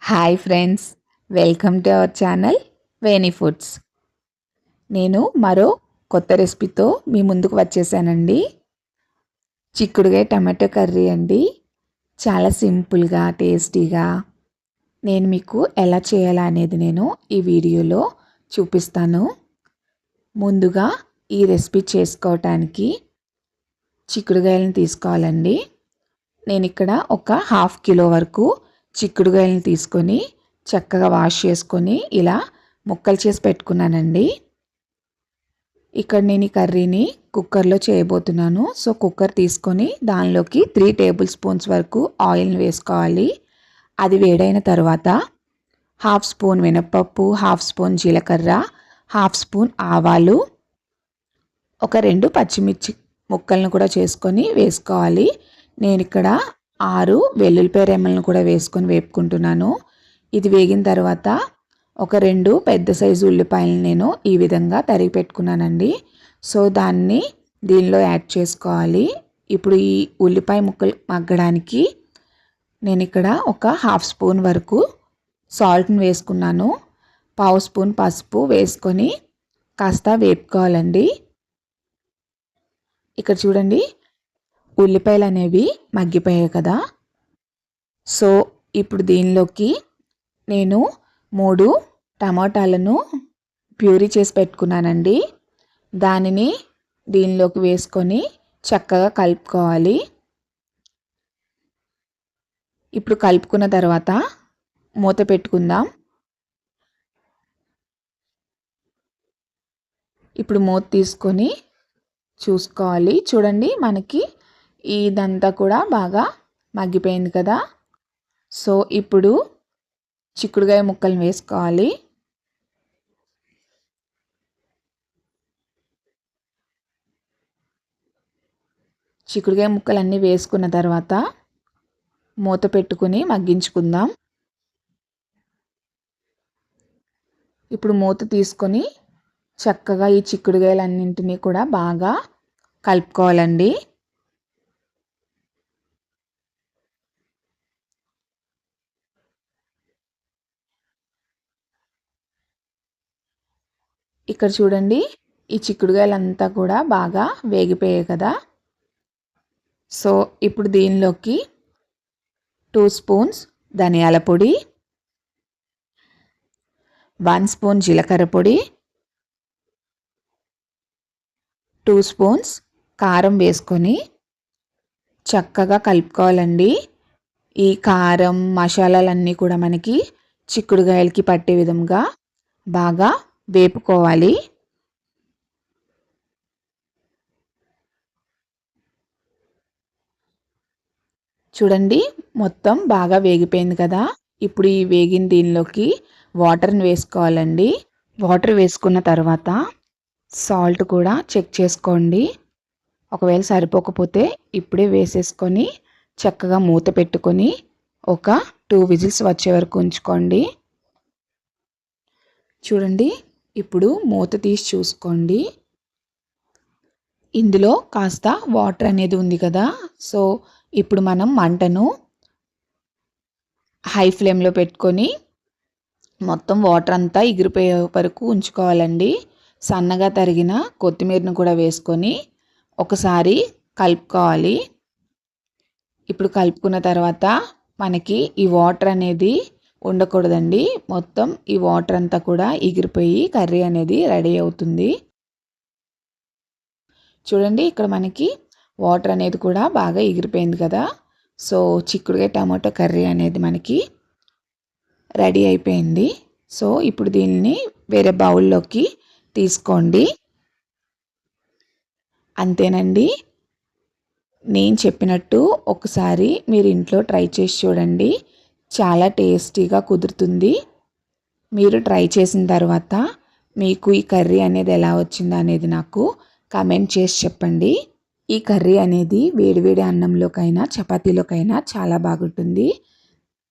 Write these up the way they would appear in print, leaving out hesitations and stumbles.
Hi friends, welcome to our channel Veni foods. నేను మరో కొత్త రెసిపీతో మీ ముందుకు వచ్చేసానండి. చిక్కుడుగాయ టమాటో కర్రీ అండి. చాలా సింపుల్గా టేస్టీగా నేను మీకు ఎలా చేయాలా అనేది నేను ఈ వీడియోలో చూపిస్తాను. ముందుగా ఈ రెసిపీ చేసుకోవటానికి చిక్కుడుగాయలను తీసుకోవాలండి. నేను ఇక్కడ ఒక హాఫ్ కిలో వరకు చిక్కుడుగాయలను తీసుకొని చక్కగా వాష్ చేసుకొని ఇలా ముక్కలు చేసి పెట్టుకున్నానండి. ఇక్కడ నేను ఈ కర్రీని కుక్కర్లో చేయబోతున్నాను. సో కుక్కర్ తీసుకొని దానిలోకి 3 టేబుల్ స్పూన్స్ వరకు ఆయిల్ని వేసుకోవాలి. అది వేడైన తర్వాత హాఫ్ స్పూన్ మినపప్పు, హాఫ్ స్పూన్ జీలకర్ర, హాఫ్ స్పూన్ ఆవాలు, ఒక 2 పచ్చిమిర్చి ముక్కలను కూడా చేసుకొని వేసుకోవాలి. నేను ఇక్కడ 6 వెల్లుల్లిపాయ రెమ్మలను కూడా వేసుకొని వేపుకుంటున్నాను. ఇది వేగిన తర్వాత ఒక 2 పెద్ద సైజు ఉల్లిపాయలను నేను ఈ విధంగా తరిగి పెట్టుకున్నానండి. సో దాన్ని దీనిలో యాడ్ చేసుకోవాలి. ఇప్పుడు ఈ ఉల్లిపాయ ముక్కలు మగ్గడానికి నేను ఇక్కడ ఒక హాఫ్ స్పూన్ వరకు సాల్ట్ని వేసుకున్నాను. పావు స్పూన్ పసుపు వేసుకొని కాస్త వేపుకోవాలండి. ఇక్కడ చూడండి, ఉల్లిపాయలు అనేవి మగ్గిపోయాయి కదా. సో ఇప్పుడు దీనిలోకి నేను 3 టమాటాలను ప్యూరీ చేసి పెట్టుకున్నానండి. దానిని దీనిలోకి వేసుకొని చక్కగా కలుపుకోవాలి. ఇప్పుడు కలుపుకున్న తర్వాత మూత పెట్టుకుందాం. ఇప్పుడు మూత తీసుకొని చూసుకోవాలి. చూడండి, మనకి ఇదంతా కూడా బాగా మగ్గిపోయింది కదా. సో ఇప్పుడు చిక్కుడుగాయ ముక్కలను వేసుకోవాలి. చిక్కుడుగాయ ముక్కలన్నీ వేసుకున్న తర్వాత మూత పెట్టుకుని మగ్గించుకుందాం. ఇప్పుడు మూత తీసుకొని చక్కగా ఈ చిక్కుడుగాయలన్నింటినీ కూడా బాగా కలుపుకోవాలండి. ఇక్కడ చూడండి, ఈ చిక్కుడుగాయలంతా కూడా బాగా వేగిపోయాయి కదా. సో ఇప్పుడు దీనిలోకి 2 స్పూన్స్ ధనియాల పొడి, 1 స్పూన్ జీలకర్ర పొడి, 2 స్పూన్స్ కారం వేసుకొని చక్కగా కలుపుకోవాలండి. ఈ కారం మసాలాలన్నీ కూడా మనకి చిక్కుడుగాయలకి పట్టే విధంగా బాగా వేపుకోవాలి. చూడండి, మొత్తం బాగా వేగిపోయింది కదా. ఇప్పుడు ఈ వేగిన దీనిలోకి వాటర్ని వేసుకోవాలండి. వాటర్ వేసుకున్న తర్వాత సాల్ట్ కూడా చెక్ చేసుకోండి. ఒకవేళ సరిపోకపోతే ఇప్పుడే వేసేసుకొని చక్కగా మూత పెట్టుకొని ఒక 2 విజిల్స్ వచ్చే వరకు ఉంచుకోండి. చూడండి, ఇప్పుడు మూత తీసి చూసుకోండి. ఇందులో కాస్త వాటర్ అనేది ఉంది కదా. సో ఇప్పుడు మనం మంటను హై ఫ్లేమ్లో పెట్టుకొని మొత్తం వాటర్ అంతా ఎగిరిపోయే వరకు ఉంచుకోవాలండి. సన్నగా తరిగిన కొత్తిమీరను కూడా వేసుకొని ఒకసారి కలుపుకోవాలి. ఇప్పుడు కలుపుకున్న తర్వాత మనకి ఈ వాటర్ అనేది ఉండకూడదండి. మొత్తం ఈ వాటర్ అంతా కూడా ఎగిరిపోయి కర్రీ అనేది రెడీ అవుతుంది. చూడండి, ఇక్కడ మనకి వాటర్ అనేది కూడా బాగా ఎగిరిపోయింది కదా. సో చిక్కుడుగాయ టమాటో కర్రీ అనేది మనకి రెడీ అయిపోయింది. సో ఇప్పుడు దీన్ని వేరే బౌల్లోకి తీసుకోండి. అంతేనండి. నేను చెప్పినట్టు ఒకసారి మీరు ఇంట్లో ట్రై చేసి చూడండి. చాలా టేస్టీగా కుదురుతుంది. మీరు ట్రై చేసిన తర్వాత మీకు ఈ కర్రీ అనేది ఎలా వచ్చిందో అనేది నాకు కామెంట్ చేసి చెప్పండి. ఈ కర్రీ అనేది వేడివేడి అన్నంలోకైనా చపాతీలోకైనా చాలా బాగుంటుంది.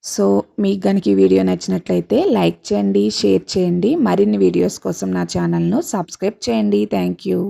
సో మీకు కనుక ఈ వీడియో నచ్చినట్లయితే లైక్ చేయండి, షేర్ చేయండి. మరిన్ని వీడియోస్ కోసం నా ఛానల్ను సబ్స్క్రైబ్ చేయండి. Thank you.